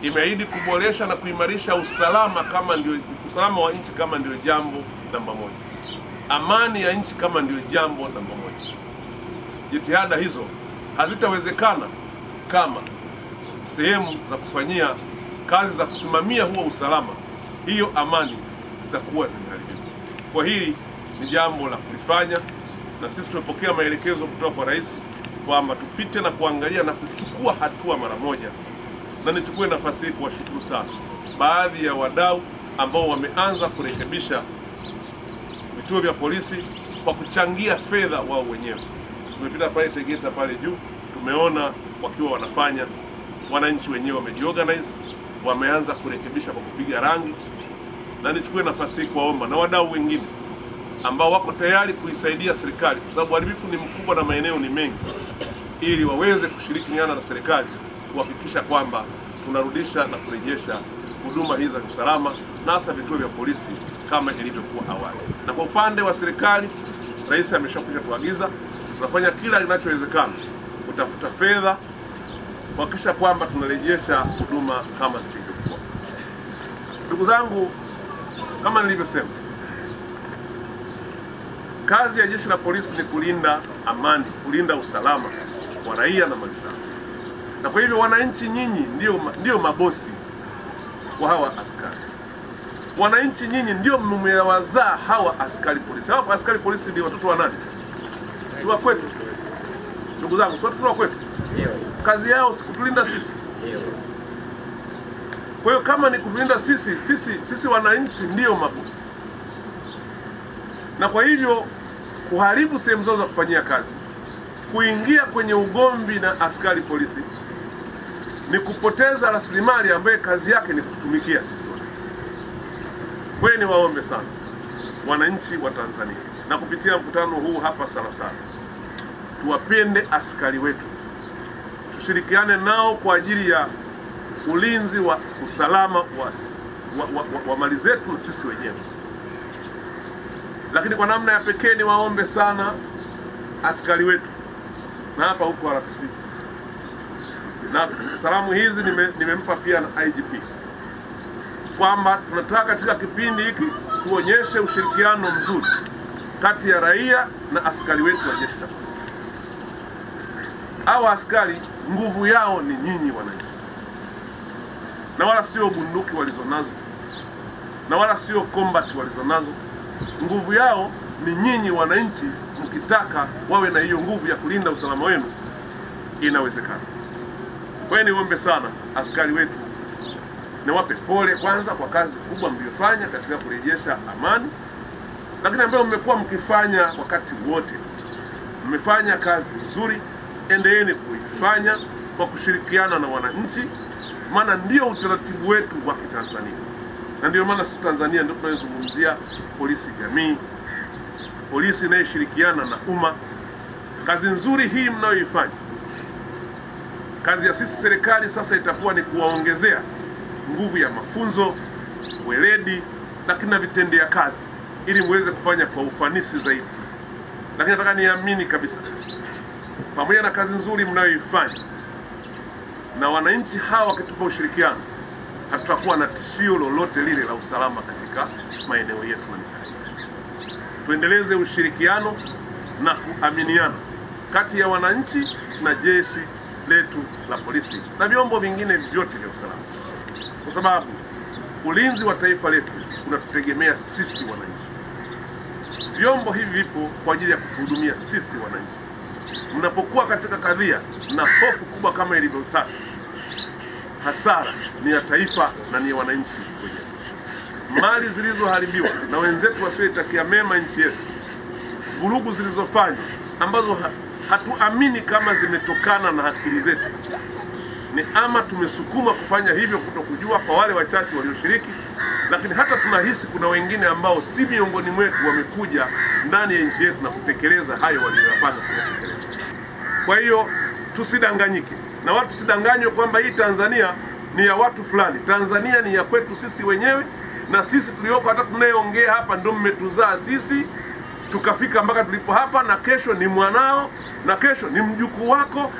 imeahidi kuboresha na kuimarisha usalama wa nchi kama ndio jambo namba moja. Amani ya nchi kama ndio jambo namba moja. Jitihada hizo hazitawezekana kama sehemu za kufanyia kazi za kusimamia huo usalama, hiyo amani zitakuwa zimeharibika. Kwa hili ni jambo la kulifanya, na sisi tumepokea maelekezo kutoka kwa Rais kwamba tupite na kuangalia na kuchukua hatua mara moja. Na nichukue nafasi hii kuwashukuru sana baadhi ya wadau ambao wameanza kurekebisha vituo vya polisi kwa kuchangia fedha wao wenyewe. Tumepita pale Tegeta pale juu, tumeona wakiwa wanafanya, wananchi wenyewe wamejiorganize, wameanza kurekebisha kwa kupiga rangi. Na nichukue nafasi hii kuwaomba na wadau wengine ambao wako tayari kuisaidia serikali, kwa sababu uharibifu ni mkubwa na maeneo ni mengi, ili waweze kushirikiana na serikali kuhakikisha kwamba tunarudisha na kurejesha huduma hizi za usalama na hasa vituo vya polisi kama ilivyokuwa awali. Na kwa upande wa serikali, Rais ameshakwisha tuagiza, tunafanya kila kinachowezekana kutafuta fedha kuhakikisha kwamba tunarejesha huduma kama zilivyokuwa. Ndugu zangu, kama nilivyosema, kazi ya jeshi la polisi ni kulinda amani, kulinda usalama wa raia na mali zao. Na kwa hivyo wananchi nyinyi ndio mabosi wa hawa askari. Wananchi nyinyi ndio mmewazaa hawa askari polisi. Hawa askari polisi ndio watoto wa nani? Si wa kwetu. Ndugu zangu, si watoto wa kwetu. Kazi yao si kutulinda sisi. Kwa hiyo kama ni kutulinda sisi wananchi ndio mabosi. Na kwa hivyo kuharibu sehemu zao za kufanyia kazi, kuingia kwenye ugomvi na askari polisi, ni kupoteza rasilimali ambaye kazi yake ni kutumikia sisi. Kwa hiyo niwaombe sana wananchi wa Tanzania, na kupitia mkutano huu hapa sana, tuwapende askari wetu, tushirikiane nao kwa ajili ya ulinzi wa usalama wa mali zetu na sisi wenyewe. Lakini kwa namna ya pekee niwaombe sana askari wetu, na hapa huko RPC, na salamu hizi nimempa pia na IGP, kwamba tunataka katika kipindi hiki tuonyeshe ushirikiano mzuri kati ya raia na askari wetu wa jeshi la polisi. Hawa askari nguvu yao ni nyinyi wananchi, na wala sio bunduki walizonazo, na wala sio combat walizonazo. Nguvu yao ni nyinyi wananchi. Mkitaka wawe na hiyo nguvu ya kulinda usalama wenu, inawezekana. Kwa hiyo niombe sana askari wetu, niwape pole kwanza kwa kazi kubwa mliyofanya katika kurejesha amani, lakini ambayo mmekuwa mkifanya wakati wote. Mmefanya kazi nzuri, endeleeni kuifanya kwa kushirikiana na wananchi, maana ndio utaratibu wetu wa Kitanzania. Na ndio maana sisi Tanzania ndio tunazungumzia polisi jamii, polisi inayeshirikiana na umma. Kazi nzuri hii mnayoifanya, kazi ya sisi serikali sasa itakuwa ni kuwaongezea nguvu ya mafunzo, weledi, lakini na vitendea kazi, ili muweze kufanya kwa ufanisi zaidi. Lakini nataka niamini kabisa, pamoja na kazi nzuri mnayoifanya, na wananchi hawa wakitupa ushirikiano, hatutakuwa na tishio lolote lile la usalama katika maeneo yetu na mitaa. Tuendeleze ushirikiano na kuaminiana kati ya wananchi na jeshi letu la polisi na vyombo vingine vyote vya usalama, kwa sababu ulinzi wa taifa letu unatutegemea sisi wananchi. Vyombo hivi vipo kwa ajili ya kuhudumia sisi wananchi. Mnapokuwa katika kadhia na hofu kubwa kama ilivyo sasa, hasara ni ya taifa na ni ya wananchi wenyewe. Mali zilizoharibiwa na wenzetu wasioitakia mema nchi yetu, vurugu zilizofanywa ambazo hatuamini kama zimetokana na akili zetu, ni ama tumesukuma kufanya hivyo kutokujua kwa wale wachache walioshiriki, lakini hata tunahisi kuna wengine ambao si miongoni mwetu wamekuja ndani ya nchi yetu na kutekeleza hayo waliyopanga kutekeleza. Kwa hiyo tusidanganyike, na watu tusidanganywe kwamba hii Tanzania ni ya watu fulani. Tanzania ni ya kwetu sisi wenyewe, na sisi tulioko hata tunayeongea hapa ndio mmetuzaa sisi tukafika mpaka tulipo hapa, na kesho ni mwanao, na kesho ni mjukuu wako.